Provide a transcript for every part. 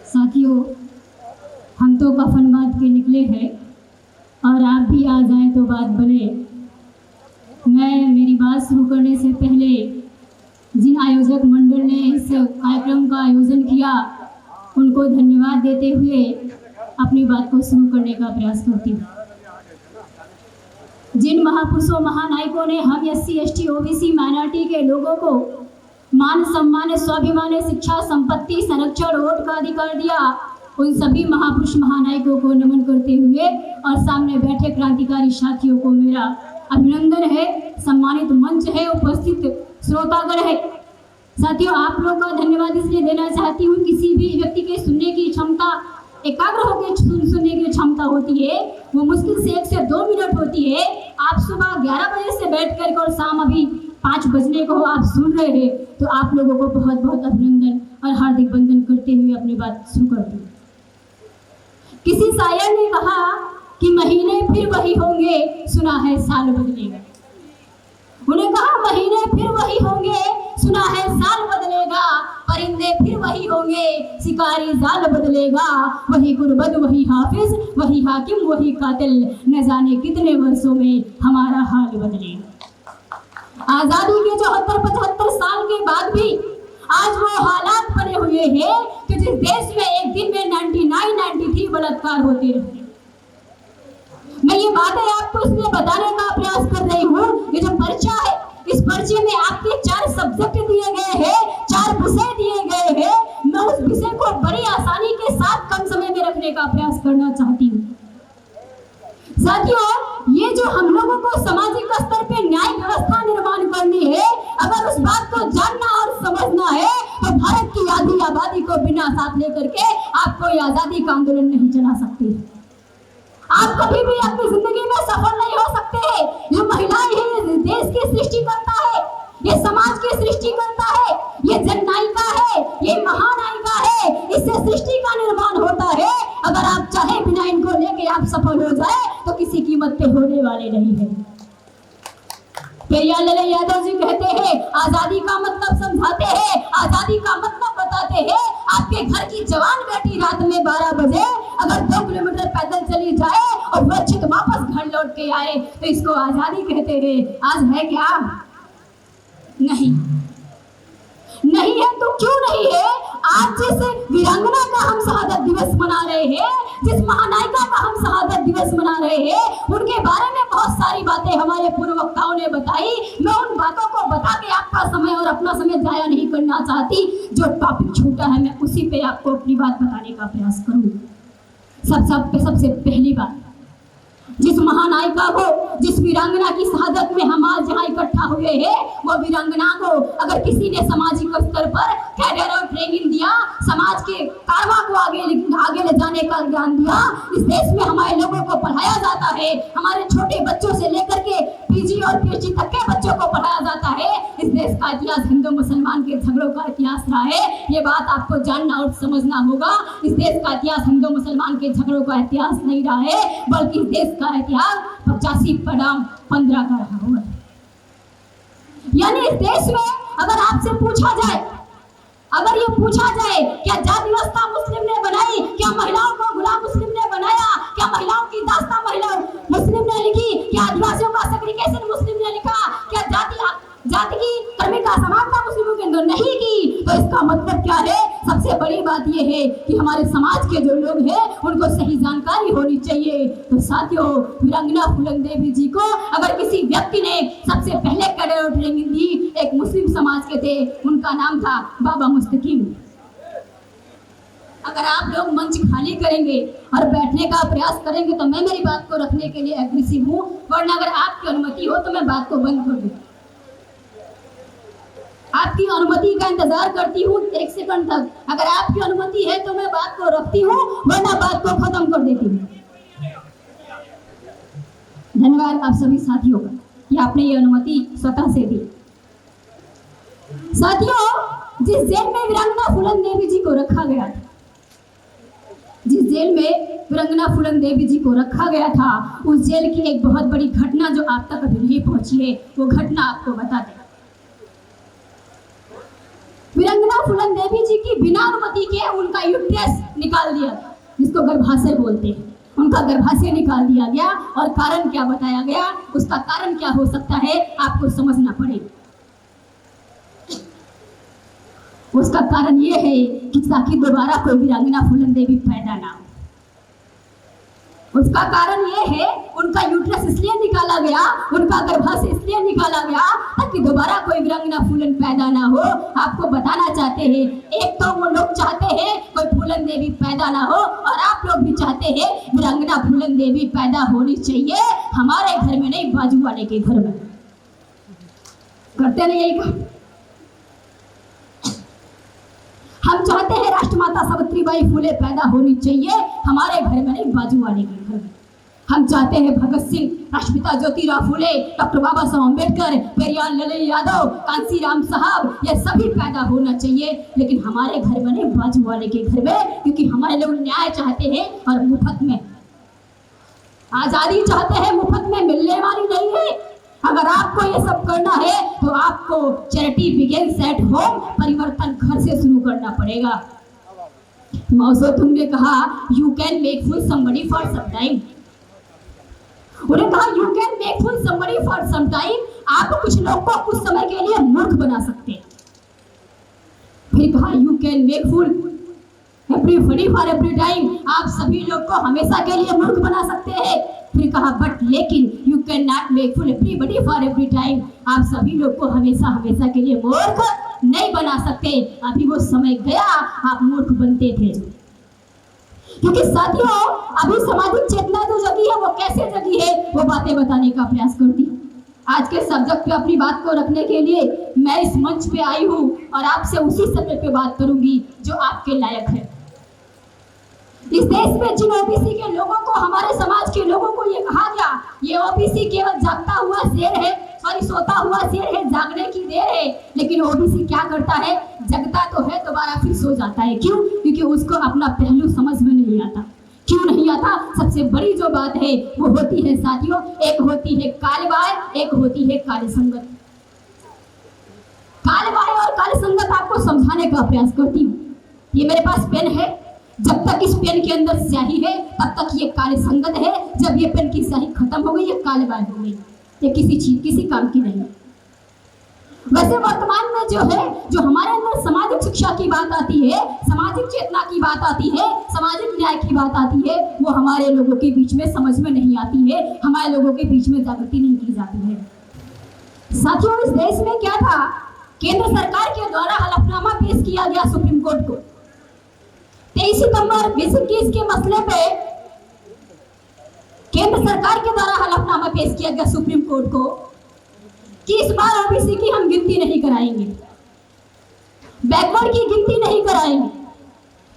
साथियों, हम तो कफन बांध के निकले हैं और आप भी आ जाएं तो बात बने। मैं मेरी बात शुरू करने से पहले जिन आयोजक मंडल ने इस कार्यक्रम का आयोजन किया उनको धन्यवाद देते हुए अपनी बात को शुरू करने का प्रयास करती हूँ। जिन महापुरुषों महानायकों ने हम SC ST OBC माइनॉरिटी के लोगों को मान सम्मान स्वाभिमान शिक्षा संपत्ति संरक्षण वोट का अधिकार दिया, उन सभी महापुरुष महानायकों को नमन करते हुए और सामने बैठे क्रांतिकारी साथियों को मेरा अभिनंदन है। सम्मानित मंच है, उपस्थित श्रोतागण है। साथियों, आप लोग का धन्यवाद इसलिए देना चाहती हूँ, किसी भी व्यक्ति के सुनने की क्षमता, एकाग्र होकर सुनने की क्षमता होती है, वो मुश्किल से 1 से 2 मिनट होती है। आप सुबह 11 बजे से बैठ कर और शाम अभी 5 बजने को आप सुन रहे हैं, तो आप लोगों को बहुत बहुत अभिनंदन और हार्दिक वंदन करते हुए अपनी बात शुरू करती हूँ। किसी शायर ने कहा कि महीने फिर वही होंगे, सुना है साल बदलेगा। उन्हें कहा महीने फिर वही होंगे, सुना है साल बदलेगा। परिंदे फिर वही होंगे, शिकारी जाल बदलेगा। वही गुरबद वही हाफिज, वही हाकिम वही कातिल, न जाने कितने वर्षों में हमारा हाल बदलेगा। आजादी के 74-75 साल के बाद भी आज वो हालात बने हुए हैं कि जिस देश में एक दिन में 99-93 बलात्कार होते रहे। मैं ये बातें आपको इसलिए बताने का प्रयास कर रही हूँ, ये जो पर्चा है, इस पर्चे में आपके 4 सब्जेक्ट दिए गए हैं, 4 विषय दिए गए हैं। मैं उस विषय को बड़ी आसानी के साथ कम समय में रखने का प्रयास करना चाहती हूँ। साथियों, ये जो हम लोगों को सामाजिक स्तर पे न्याय व्यवस्था निर्माण करनी है, अगर उस बात को जानना और समझना है तो भारत की आधी आबादी को बिना साथ लेकर के आप कोई आजादी का आंदोलन नहीं चला सकते। आप कभी भी अपनी जिंदगी में सफल नहीं हो सकते हैं। ये महिलाएं हैं, देश की सृष्टि करता है, ये समाज की सृष्टि करता है, ये जननायिका है, ये महानायिका है। इससे सृष्टि का निर्माण होता है। अगर आप चाहे बिना इनको लेके आप सफल हो जाए तो किसी कीमत पे होने वाले नहीं है। पेरियार यादव जी कहते हैं, आजादी का मतलब समझाते हैं, आजादी का मतलब बताते हैं। आपके घर की जवान बेटी रात में 12 बजे अगर 2 किलोमीटर पैदल चली जाए और सुरक्षित वापस घर लौट के आए तो इसको आजादी कहते हैं। आज है क्या? नहीं है। तो क्यों नहीं है? आज जिस वीरांगना का हम शहादत दिवस मना रहे हैं, जिस महानायिका का हम शहादत दिवस मना रहे हैं, उनके बारे में बहुत सारी बातें हमारे पूर्व वक्ताओं ने बताई। मैं उन बातों को बता के आपका समय और अपना समय जाया नहीं करना चाहती। जो टॉपिक छूटा है मैं उसी पे आपको अपनी बात बताने का प्रयास करूंगी। सबसे पहली बात, जिस महानायिका को, जिस वीरांगना की शहादत में हम आज यहाँ इकट्ठा हुए हैं, वो वीरांगना को अगर किसी ने सामाजिक स्तर पर कैडर और ट्रेनिंग दिया, समाज के कारवां को आगे ले जाने का ज्ञान दिया, इस देश में हमारे लोगों को पढ़ाया जाता है, हमारे छोटे बच्चों से लेकर के PG और PhD तक के बच्चों को पढ़ाया जाता है। इस देश का इतिहास हिंदू मुसलमान के झगड़ों का इतिहास रहा है। ये बात आपको जानना और समझना होगा। इस देश का इतिहास हिंदू मुसलमान के झगड़ों का इतिहास नहीं रहा है, बल्कि इस देश का इतिहास 85-15 का रहा हुआ है। यानी इस देश में अगर आपसे पूछा जाए, अगर ये पूछा जाए क्या जाति व्यवस्था मुस्लिम ने बनाई, क्या महिलाओं को गुलाम मुस्लिम ने बनाया, क्या महिलाओं की दास्तां महिला मुस्लिम ने लिखी, क्या आदिवासियों का सेग्रीगेशन मुस्लिम ने लिखा, क्या जाति की कर्मिका समानता मुस्लिमों के अंदर नहीं की, तो इसका मतलब क्या है? सबसे बड़ी बात यह है कि हमारे समाज के जो लोग हैं उनको सही जानकारी होनी चाहिए। तो साथियों, वीरांगना फूलन देवी जी को अगर किसी व्यक्ति ने सबसे पहले कैडर ट्रेनिंग दी, एक मुस्लिम समाज के थे, उनका नाम था बाबा मुस्तकीम। अगर आप लोग मंच खाली करेंगे और बैठने का प्रयास करेंगे तो मैं मेरी बात को रखने के लिए एग्रेसिव हूँ, वरना अगर आपकी अनुमति हो तो मैं बात को बंद कर दूँ। आपकी अनुमति का इंतजार करती हूँ 1 सेकंड तक। अगर आपकी अनुमति है तो मैं बात को रखती हूँ, वरना बात को खत्म कर देती हूँ। धन्यवाद आप सभी साथियों का कि आपने ये अनुमति स्वतः से दी। साथियों, जिस जेल में वीरांगना फूलन देवी जी को रखा गया था, जिस जेल में वीरांगना फूलन देवी जी को रखा गया था, उस जेल की एक बहुत बड़ी घटना जो आप तक अभी नहीं पहुंची है, वो घटना आपको बता दें। वीरांगना फूलन देवी जी की बिना अनुमति के उनका यूट्रस निकाल दिया, जिसको गर्भाशय बोलते हैं, उनका गर्भाशय निकाल दिया गया। और कारण क्या बताया गया, उसका कारण क्या हो सकता है आपको समझना पड़ेगा। उसका कारण यह है कि ताकि दोबारा कोई वीरांगना फूलन देवी पैदा ना हो। उसका कारण यह है उनका यूट्रस इसलिए निकाला गया, उनका गर्भाशय इसलिए निकाला गया ताकि दोबारा कोई वीरांगना फूलन पैदा ना हो। आपको बताना चाहते हैं, एक तो वो लोग चाहते हैं कोई फूलन देवी पैदा ना हो, और आप लोग भी चाहते हैं वीरांगना फूलन देवी पैदा होनी चाहिए, हमारे घर में नहीं बाजू वाले के घर में। करते नहीं यही काम। हम चाहते हैं राष्ट्रमाता सावित्रीबाई फुले पैदा होनी चाहिए, हमारे घर में नहीं बाजू वाले के घर में। हम चाहते हैं भगत सिंह, राष्ट्रपिता ज्योतिराव फुले, डॉक्टर बाबा साहब अम्बेडकर, पेरियार लाल यादव, कांसीराम साहब, ये सभी पैदा होना चाहिए, लेकिन हमारे घर में नहीं बाजू वाले के घर में, क्योंकि हमारे लोग न्याय चाहते हैं और मुफ्त में। आजादी चाहते हैं, मुफ्त में मिलने वाली नहीं है। अगर आपको ये सब करना है तो आपको चैरिटी बिगिंस एट होम, परिवर्तन घर से शुरू करना पड़ेगा। मौसो तुमने कहा you can make fool somebody for some time, उन्होंने कहा you can make fool somebody for some time, आप कुछ लोग को कुछ समय के लिए मूर्ख बना सकते हैं। फिर कहा you can make fool everybody for every time, आप सभी लोग को हमेशा के लिए मूर्ख बना सकते हैं। फिर कहा बट लेकिन you can not make fool everybody for every time, आप सभी लोग को हमेशा हमेशा के लिए मूर्ख नहीं बना सकते। अभी वो समय गया आप मूर्ख बनते थे। क्योंकि साथियों अभी सामाजिक चेतना जो जगी है वो कैसे जगी है, वो बातें बताने का प्रयास करती हूँ। आज के सब्जेक्ट पे अपनी बात को रखने के लिए मैं इस मंच पे आई हूँ और आपसे उसी सब्जेक्ट पे बात करूंगी जो आपके लायक है। इस देश में जिन ओबीसी के लोगों को, हमारे समाज के लोगों को ये कहा गया ये ओबीसी केवल जागता हुआ शेर है, सोता हुआ शेर है, जागने की देर है। लेकिन ओबीसी क्या करता है, जगता तो है, दोबारा फिर सो जाता है। क्यों? क्योंकि उसको अपना पहलू समझ में नहीं आता। क्यों नहीं आता? सबसे बड़ी जो बात है वो होती है साथियों, एक होती है कालबाह्य, एक होती है काली संगत। कालबाह्य और काली संगत आपको समझाने का प्रयास करती हूँ। ये मेरे पास पेन है, जब तक इस पेन के अंदर स्याही है तब तक ये काली संगत है। जब ये पेन की स्याही खत्म हो गई, ये कालबाह्य हो गई, ये किसी काम की नहीं। वैसे वर्तमान में जो है, जो हमारे अंदर सामाजिक शिक्षा की बात आती है, सामाजिक चेतना की बात आती है, सामाजिक न्याय की बात आती है, वो हमारे लोगों के बीच में समझ में नहीं आती है, हमारे लोगों के बीच में जागृति नहीं की जाती है। साथियों इस देश में क्या था, केंद्र सरकार के द्वारा हलफनामा पेश किया गया सुप्रीम कोर्ट को 23 सितंबर 2021 के मसले पे केंद्र सरकार के द्वारा हलफनामा पेश किया गया सुप्रीम कोर्ट को कि इस बार ओबीसी की हम गिनती नहीं कराएंगे, बैकवर्ड की गिनती नहीं कराएंगे।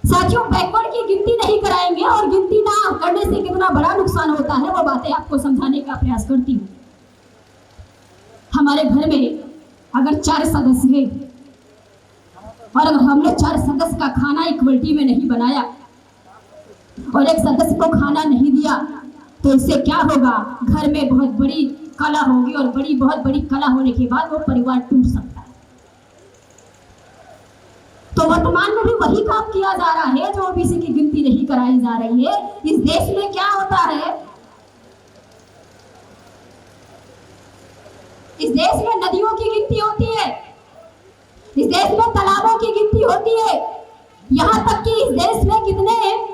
साथियों बैकवर्ड की गिनती नहीं कराएंगे और गिनती ना करने से कितना बड़ा नुकसान होता है वो बातें आपको समझाने का प्रयास करती हूँ। हमारे घर में अगर 4 सदस्य हैं और अगर हमने 4 सदस्य का खाना इक्वलिटी में नहीं बनाया और एक सदस्य को खाना नहीं दिया तो इससे क्या होगा, घर में बहुत बड़ी कला होगी और बहुत बड़ी कला होने के बाद वो परिवार टूट सकता है। तो वर्तमान में भी वही काम किया जा रहा है जो ओबीसी की गिनती नहीं कराई जा रही है। इस देश में क्या होता है, इस देश में नदियों की गिनती होती है, इस देश में तालाबों की गिनती होती है, यहाँ तक कि इस देश में कितने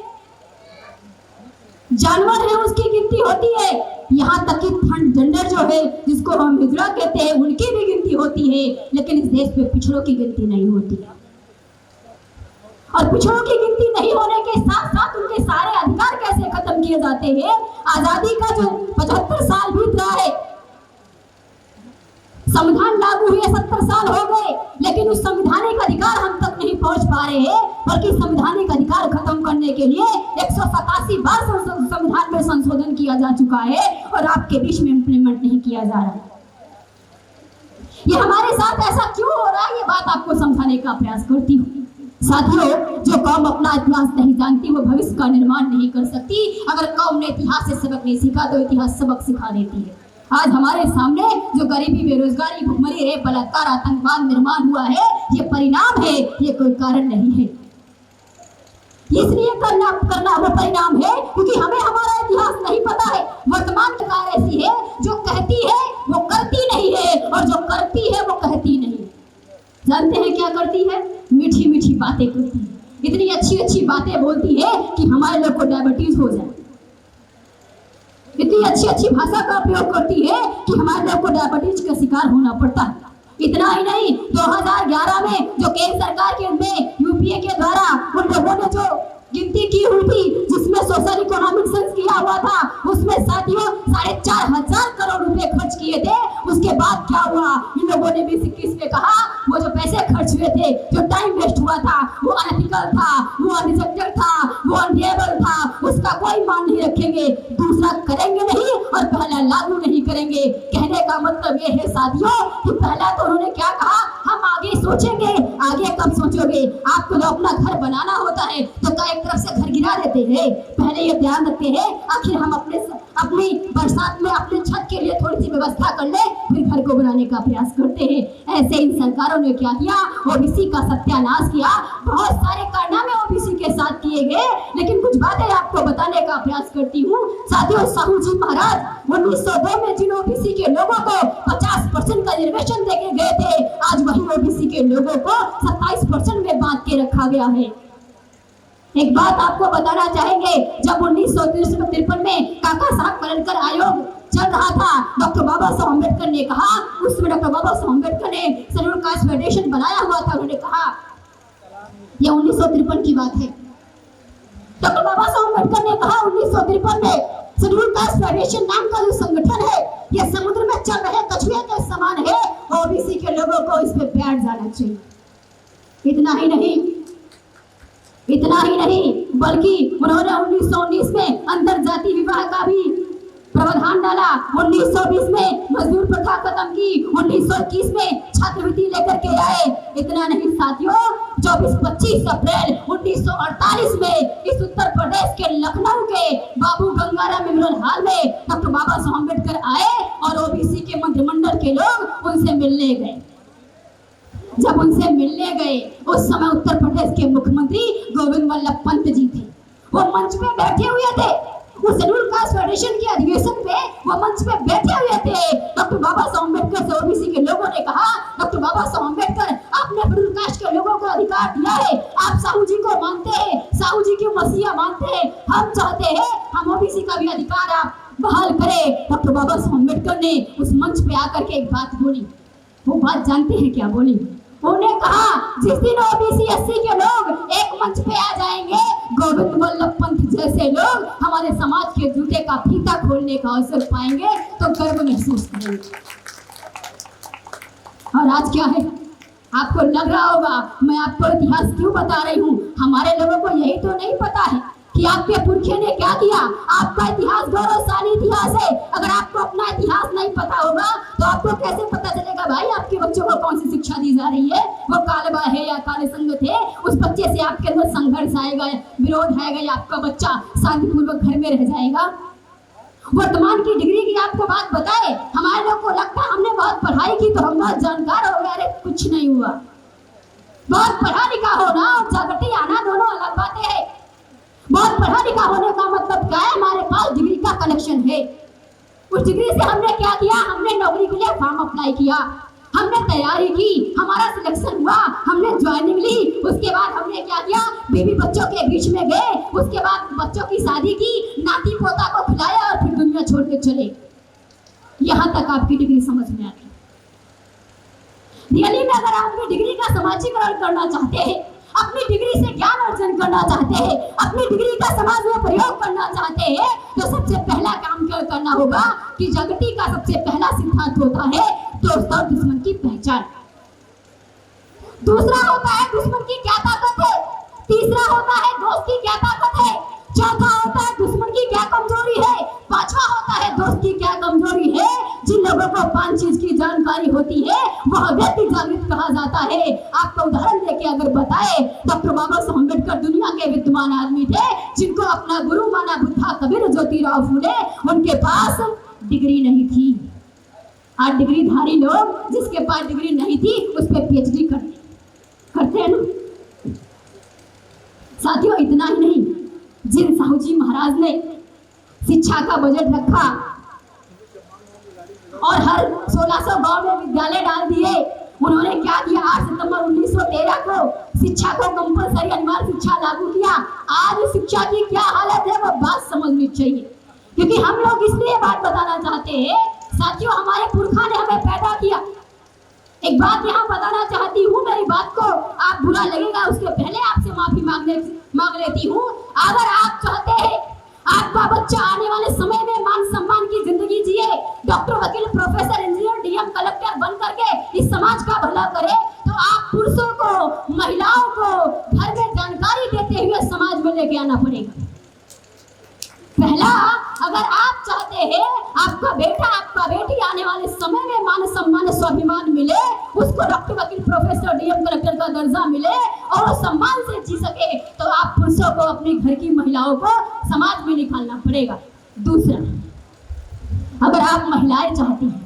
जानवर हैं उसकी गिनती होती है, यहाँ तक कि ट्रांसजेंडर जो है जिसको हम हिजड़ा कहते हैं उनकी भी गिनती होती है। लेकिन इस देश में पिछड़ों की गिनती नहीं होती है और पिछड़ों की गिनती नहीं होने के साथ साथ उनके सारे अधिकार कैसे खत्म किए जाते हैं। आजादी का जो 75 साल बीत रहा है, संविधान लागू हुए 70 साल हो गए, लेकिन उस संवैधानिक अधिकार हम तक नहीं पहुंच पा रहे हैं, बल्कि संवैधानिक अधिकार खत्म करने के लिए 187 बार संविधान में संशोधन किया जा चुका है और आपके बीच में इम्प्लीमेंट नहीं किया जा रहा है। ये हमारे साथ ऐसा क्यों हो रहा है, ये बात आपको समझाने का प्रयास करती हूँ। साथियों जो कौम अपना इतिहास नहीं जानती वो भविष्य का निर्माण नहीं कर सकती। अगर कौम ने इतिहास से सबक नहीं सीखा तो इतिहास सबक सिखा देती है। आज हमारे सामने जो गरीबी, बेरोजगारी, भुखमरी, रेप, बलात्कार, आतंकवाद निर्माण हुआ है, ये परिणाम है, ये कोई कारण नहीं है। इसलिए करना वो परिणाम है क्योंकि हमें हमारा इतिहास नहीं पता है। वर्तमान सरकार ऐसी है जो कहती है वो करती नहीं है, और जो करती है वो कहती नहीं। जानते हैं क्या करती है? मीठी मीठी बातें करती है, इतनी अच्छी अच्छी बातें बोलती है कि हमारे लोग को डायबिटीज हो जाए। इतनी अच्छी अच्छी भाषा का प्रयोग करती है कि हमारे लोग को डायबिटीज का शिकार होना पड़ता है। इतना ही नहीं, 2011 में जो केंद्र सरकार के में यूपीए के द्वारा उन लोगों ने जो गिनती की हुई थी जिसमें सोशल इकोनॉमिक सेंस किया हुआ था, उसमें साथियों 4,500 करोड़ रुपए खर्च किए थे। उसके बाद क्या हुआ? इन लोगों ने 2021 में कहा वो जो पैसे खर्च हुए थे, जो टाइम वेस्ट हुआ था, वो अनएथिकल था, वो अनरिस्पेक्टेड था, वो अनरिलायबल था, उसका कोई मान नहीं रखेंगे, दूसरा करेंगे नहीं और पहला लागू नहीं करेंगे। कहने का मतलब ये है साथियों कि पहला तो उन्होंने क्या कहा, हम आगे सोचेंगे। आगे कब सोचोगे? आपको तो अपना घर बनाना होता है तो क्या एक तरफ से घर गिरा देते हैं? पहले ये ध्यान रखते हैं आखिर हम अपनी बरसात में अपने छत के लिए थोड़ी सी व्यवस्था कर ले, फिर घर को बनाने का प्रयास करते हैं। ऐसे इन सरकारों ने क्या किया? ओबीसी का सत्यानाश किया। बहुत सारे कारनामे ओबीसी के साथ किए गए, लेकिन कुछ बातें आपको बताने का प्रयास करती हूँ। साथियों, साहू जी महाराज 1902 में जिन ओबीसी के लोगों को 50% का रिजर्वेशन देके गए थे, आज वही ओबीसी के लोगों को 27% में बांट के रखा गया है। एक बात आपको बताना चाहेंगे, जब 1953 में काका साहब कलनकर आयोग चल रहा था, डॉक्टर बाबा साहब अम्बेडकर ने कहा, उसमें डॉक्टर बाबा साहब अम्बेडकर ने शेड्यूल कास्ट फेडरेशन बनाया हुआ था। उन्होंने कहा, यह 1953 की बात है, डॉक्टर बाबा साहब अम्बेडकर ने कहा 1953 में शेड्यूल कास्ट फेडरेशन नाम का जो संगठन है, यह समुद्र में चल रहे कछुए के समान है, ओबीसी के लोगों को इस पे बैठ जाना चाहिए। इतना ही नहीं बल्कि उन्होंने 1919 में अंतर जाति विवाह का भी प्रावधान डाला, 1920 में मजदूर प्रथा खत्म की, 1921 में छात्रवृत्ति लेकर के आए। इतना नहीं साथियों, 24-25 अप्रैल 1948 में इस उत्तर प्रदेश के लखनऊ के बाबू गंगाराम मेमोरियल हॉल में डॉक्टर बाबा साहब अम्बेडकर आए और ओबीसी के मंत्रिमंडल के लोग उनसे मिलने गए। जब उनसे मिलने गए, उस समय उत्तर प्रदेश के मुख्यमंत्री गोविंद वल्लभ पंत जी थे। वो मंच पे बैठे हुए थे, उस शेड्यूल कास्ट फेडरेशन के अधिवेशन पे वो मंच पे बैठे हुए थे। डॉक्टर बाबा साहब अम्बेडकर से ओबीसी के लोगों ने कहा, डॉक्टर बाबा साहब अम्बेडकर, आपने शेड्यूल कास्ट के लोगों को अधिकार दिया है, आप साहू जी को मानते हैं, साहू जी की मसीहा मानते हैं, हम चाहते हैं हम ओबीसी का भी अधिकार आप बहाल करें। डॉक्टर बाबा साहब अम्बेडकर ने उस मंच पे आकर के एक बात बोली। वो बात जानते हैं क्या बोली? उन्होंने कहा, जिस दिन ओबीसी एससी के लोग एक मंच पे आ जाएंगे, गोविंद वल्लभ पंत जैसे लोग हमारे समाज के जूते का फीता खोलने का अवसर पाएंगे तो गर्व महसूस करेंगे। और आज क्या है? आपको लग रहा होगा मैं आपको इतिहास क्यों बता रही हूँ। हमारे लोगों को यही तो नहीं पता है कि आपके पुरखे ने क्या किया। आपका इतिहास गौरवशाली इतिहास है। अगर आपको अपना इतिहास नहीं पता होगा तो आपको कैसे पता चलेगा भाई आपके बच्चों को कौन सी शिक्षा दी जा रही है, वो कालबा है या काले संगत है। उस बच्चे से आपके अंदर संघर्ष आएगा, विरोध आएगा, या आपका बच्चा शांतिपूर्वक घर में रह जाएगा। वर्तमान की डिग्री की आपको बात बताए, हमारे लोग को लगता है हमने बहुत पढ़ाई की तो हम बहुत जानकार हो गए। अरे कुछ नहीं हुआ। बहुत पढ़ा लिखा होना और जागृति आना दोनों अलग बातें हैं। बहुत पढ़ा लिखा होने का मतलब क्या है? हमारे पास डिग्री का कलेक्शन है। उस डिग्री से हमने क्या किया? हमने नौकरी के लिए फॉर्म अप्लाई किया, हमने तैयारी की, हमारा सिलेक्शन हुआ, हमने ज्वाइनिंग ली। उसके बाद हमने क्या किया? बीवी बच्चों के बीच में गए, उसके बाद बच्चों की शादी की, नाती पोता को खिलाया और फिर दुनिया छोड़ के चले। यहाँ तक आपकी डिग्री समझ में आती। रियली में अगर आप अपनी डिग्री का समाजीकरण करना चाहते हैं, अपनी डिग्री से ज्ञान अर्जन करना चाहते हैं, अपनी डिग्री का समाज में प्रयोग करना चाहते हैं, तो सबसे पहला काम क्या करना होगा कि जागृति का सबसे पहला सिद्धांत होता है दोस्त और दुश्मन की पहचान। दूसरा होता है दुश्मन की क्या ताकत है, तीसरा होता है दोस्त की क्या ताकत है, चौथा होता है दुश्मन की क्या कमजोरी है, पांचवा होता है दोस्त की क्या कमजोरी है। जिन लोगों को 5 चीज की जानकारी होती है वह व्यक्ति जागृत कहा जाता है। आपको उदाहरण देके अगर बताए, डॉक्टर बाबा साहब अम्बेडकर दुनिया के विद्वान आदमी थे जिनको अपना गुरु माना बुद्धा, कबीर, ज्योतिराव फूले। उनके पास डिग्री नहीं थी, आज डिग्रीधारी लोग जिसके पास डिग्री नहीं थी उस पर पीएचडी करते हैं ना। साथियों, इतना ही नहीं, जिन साहू जी महाराज ने शिक्षा का बजट रखा और हर 1600 गांव में विद्यालय डाल दिए, उन्होंने क्या किया? 8 सितंबर 1913 को शिक्षा को कंपलसरी अनिवार्य शिक्षा लागू किया। आज शिक्षा की क्या हालत है वो बात समझनी चाहिए, क्योंकि हम लोग इसलिए बात बताना चाहते हैं। साथियों, हमारे पुरखा ने हमें पैदा किया। एक बात यहाँ बताना चाहती हूँ, मेरी बात को आप बुरा लगेगा उसके पहले आपसे माफी मांग लेती हूँ। अगर आप चाहते हैं आपका बच्चा आने वाले समय में मान सम्मान की जिंदगी जिए, डॉक्टर, वकील, प्रोफेसर, इंजीनियर, डीएम, कलेक्टर बन करके इस समाज का भला करे, तो आप पुरुषों को, महिलाओं को घर में जानकारी देते हुए समाज में लेके आना पड़ेगा। पहला, अगर आप चाहते हैं आपका बेटा, आपका बेटी आने वाले समय में मान सम्मान, स्वाभिमान मिले, उसको डॉक्टर, वकील, प्रोफेसर, डीएम, कलेक्टर का दर्जा मिले और वो सम्मान से जी सके, तो आप पुरुषों को, अपने घर की महिलाओं को समाज में निकालना पड़ेगा। दूसरा, अगर आप महिलाएं चाहती हैं,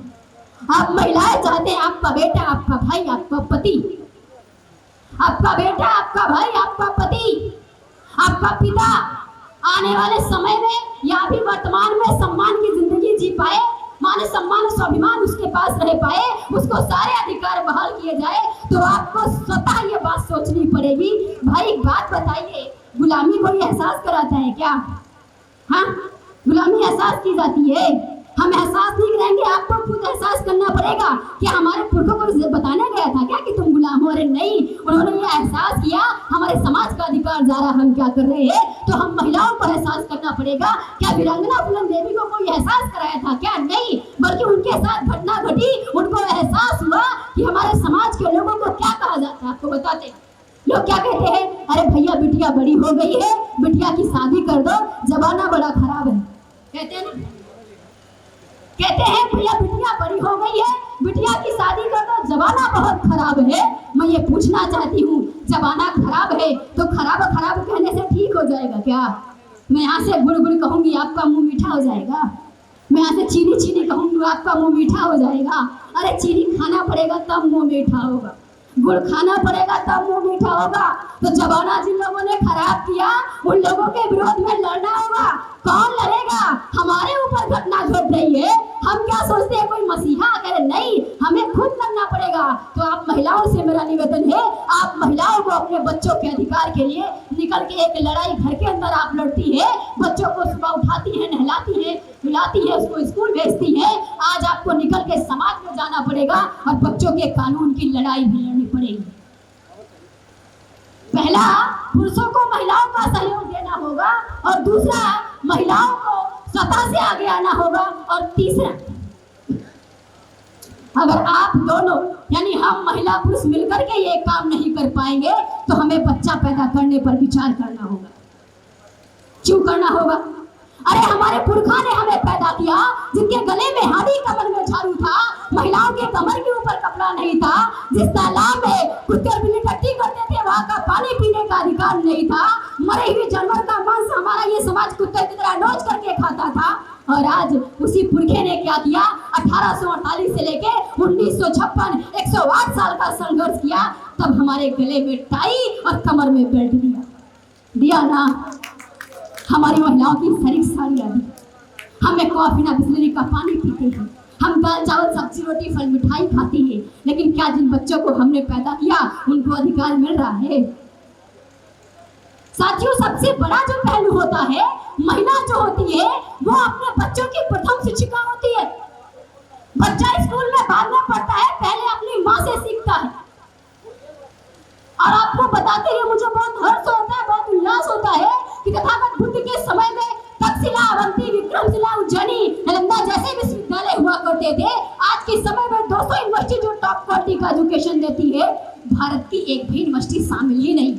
आपका बेटा, आपका भाई, आपका पति, आपका बेटा, आपका भाई, आपका पति, आपका पिता आने वाले समय में या भी वर्तमान में सम्मान की जिंदगी जी पाए, माने सम्मान, स्वाभिमान उसके पास रह पाए, उसको सारे अधिकार बहाल किए जाए, तो आपको स्वतः ये बात सोचनी पड़ेगी। भाई, एक बात बताइए, गुलामी कोई एहसास कराता है क्या? हाँ, गुलामी एहसास की जाती है। हम एहसास नहीं करेंगे, आपको खुद एहसास करना पड़ेगा। क्या हमारे पुरखों को बताने गया था क्या कि तुम गुलाम हो? अरे नहीं, उन्होंने ये एहसास किया हमारे समाज का अधिकार जा रहा, हम क्या कर रहे हैं, तो हम महिलाओं को एहसास करना पड़ेगा। क्या वीरांगना फूलन देवी को कोई एहसास कराया था क्या? नहीं, बल्कि उनके साथ घटना घटी, उनको एहसास हुआ कि हमारे समाज के लोगों को क्या कहा जाता है। आपको बताते हैं, लोग क्या कहते हैं? अरे भैया, बिटिया बड़ी हो गई है, बिटिया की शादी कर दो, जमाना बड़ा खराब है। कहते हैं ना, कहते हैं भैया बिटिया बड़ी हो गई है, बिटिया की शादी कर दो, जमाना बहुत खराब है। मैं ये पूछना चाहती हूँ, जमाना खराब है तो खराब कहने से ठीक हो जाएगा क्या? मैं यहाँ से गुड़ गुड़ कहूँगी, आपका मुंह मीठा हो जाएगा। मैं यहाँ से चीनी चीनी कहूँगी, आपका मुंह मीठा हो जाएगा। अरे चीनी खाना पड़ेगा तब मुंह मीठा होगा, गुड़ खाना पड़ेगा तब मुंह मीठा होगा। तो जमाना जिन लोगों ने खराब किया, उन लोगों के विरोध में लड़ना होगा। कौन लड़ेगा? हमारे ऊपर घटना घट रही है, हम क्या सोचते हैं कोई मसीहा? अगर नहीं, हमें खुद लड़ना पड़ेगा। तो आप महिलाओं से मेरा निवेदन है, आप महिलाओं को अपने बच्चों के अधिकार के लिए निकल के एक लड़ाई घर के अंदर आप लड़ती है, बच्चों को सुबह उठाती है, नहलाती है, खिलाती है, उसको स्कूल भेजती है। आज आपको निकल के समाज में जाना पड़ेगा और बच्चों के कानून की लड़ाई भी लड़नी पड़ेगी। पहला, पुरुषों को महिलाओं का सहयोग देना होगा, और दूसरा, महिलाओं को स्वतः से आगे आना होगा, और तीसरा, अगर आप दोनों यानी हम महिला पुरुष मिलकर के ये काम नहीं कर पाएंगे, तो हमें बच्चा पैदा करने पर विचार करना होगा। क्यों करना होगा? अरे हमारे पुरखा ने हमें पैदा किया, जिनके गले में हाथी, कमर में झाड़ू था, महिलाओं के कमर के ऊपर कपड़ा नहीं था, जिस तालाब में कुत्ते बिल्ली टट्टी करते थे वहां का पानी पीने का अधिकार नहीं था, मरे हुए जानवर का मांस हमारा ये समाज कुत्ते की तरह नोच करके खाता था। और आज उसी पुरखे ने क्या किया? 1848 से लेके 1956 108 साल का संघर्ष किया, तब हमारे गले में टाई और कमर में बेल्ट दिया ना। हमारी महिलाओं की शरीर साड़ियाँ दी, हमें कॉफी ना बिस्लरी का पानी पीते हैं, हम दाल चावल सब्जी रोटी फल मिठाई खाते हैं, लेकिन क्या जिन बच्चों को हमने पैदा किया उनको अधिकार मिल रहा है? साथियों, सबसे बड़ा जो पहलू होता है, महिला जो होती है वो अपने बच्चों की प्रथम शिक्षिका होती है। बच्चा स्कूल में बाद में पढ़ता है, पहले अपनी माँ से सीखता है। और आपको बताते हुए मुझे बहुत हर्ष होता है, बहुत उल्लास होता है कि तथागत बुद्ध के समय में तक्षशिला, अवंती, विक्रमशिला, उज्जैनी, नालंदा जैसे विश्वविद्यालय हुआ करते थे। आज के समय में 200 यूनिवर्सिटी जो टॉप क्वालिटी का एजुकेशन देती है, भारत की एक भी यूनिवर्सिटी शामिल ही नहीं।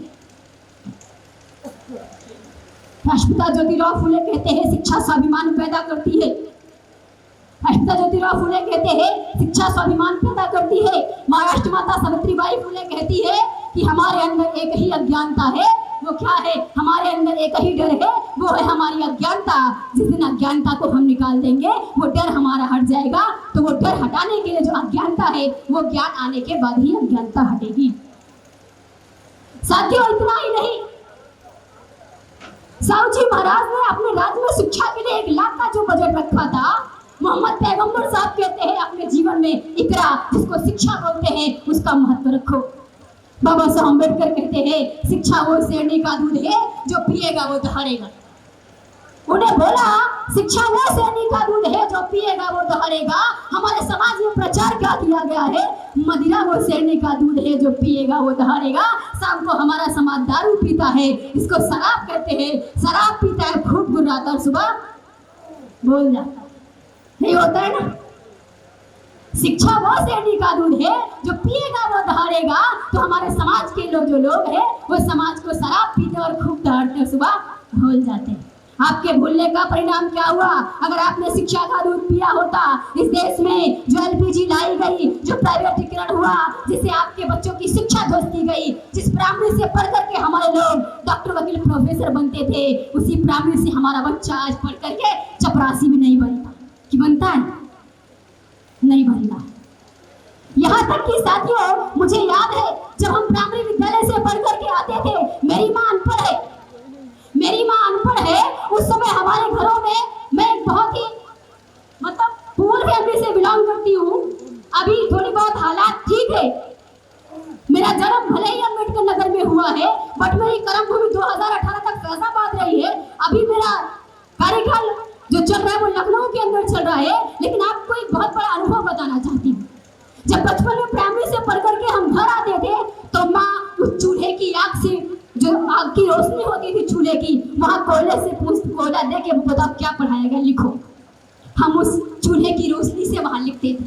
राष्ट्रपिता ज्योतिराव फुले कहते हैं शिक्षा स्वाभिमान पैदा करती है। राष्ट्रपिता ज्योतिराव फुले कहते हैं शिक्षा स्वाभिमान पैदा करती है। महाराष्ट्र माता सावित्रीबाई फुले कहती है कि हमारे अंदर एक ही अज्ञानता है वो क्या है? हमारे अंदर एक ही डर है, वो है हमारी अज्ञानता। जिस दिन अज्ञानता को हम निकाल देंगे, वो डर हमारा हट जाएगा। तो वो डर हटाने के लिए जो अज्ञानता है, वो ज्ञान आने के बाद ही अज्ञानता हटेगी। साथियों, इतना ही नहीं, साहू जी महाराज ने अपने राज्य में शिक्षा के लिए 1 लाख का जो बजट रखा था, मोहम्मद पैगंबर साहब कहते हैं अपने जीवन में इकरा, जिसको शिक्षा बोलते हैं, उसका महत्व रखो। बाबा साहब अम्बेडकर कहते हैं शिक्षा वो शेरनी का दूध है, जो पिएगा वो दहाड़ेगा। उन्हें बोला शिक्षा वो शेरनी का दूध है, जो पिएगा वो दहाड़ेगा। हमारे समाज में प्रचार क्या किया गया है? मदिरा वो शेरनी का दूध है, जो पिएगा वो दहाड़ेगा। शाम को हमारा समाज दारू पीता है, इसको शराब कहते हैं। शराब पीता है, खूब गुर्राता है, सुबह बोल जाता है, नहीं होता है ना? शिक्षा वो शेरनी का दूध है, जो पिएगा वो दहाड़ेगा। तो हमारे समाज के जो लोग हैं, वो समाज को शराब पीते और खूब दहाड़ते, सुबह भूल जाते हैं। आपके भूलने का परिणाम क्या हुआ? अगर आपने शिक्षा का दूध पिया होता, इस देश में जो LPG लाई गई, जो प्राइवेटीकरण हुआ, जिससे आपके बच्चों की शिक्षा ध्वस्त की गई, जिस प्राइमरी से पढ़ करके हमारे लोग डॉक्टर, वकील, प्रोफेसर बनते थे, उसी प्राइमरी से हमारा बच्चा आज पढ़ करके चपरासी भी नहीं बनता। कि बनता है? नहीं बनता। यहाँ तक कि साथियों, मुझे याद है जब हम प्राइमरी विद्यालय से पढ़ करके आते थे, मेरी माँ अनपढ़ है, उस समय हमारे घरों में, मैं बहुत ही मतलब पुअर फैमिली से बिलोंग करती हूँ। अभी थोड़ी बहुत हालात ठीक है। मेरा जन्म भले ही अम्बेडकर नगर में हुआ है, बट मेरी कर्मभूमि 2018 तक फैजाबाद रही है। अभी मेरा कार्यकाल जो चल रहा है वो लखनऊ के अंदर चल रहा है। लेकिन आपको एक बहुत बड़ा अनुभव बताना चाहती हूँ। जब बचपन में प्राइमरी से पढ़ करके हम घर आते थे, तो माँ उस चूल्हे की आग से, जो आग की रोशनी होती थी चूल्हे की, वहाँ कोयले से कोयला दे के बताओ क्या पढ़ाया गया, लिखो। हम उस चूल्हे की रोशनी से वहाँ लिखते थे।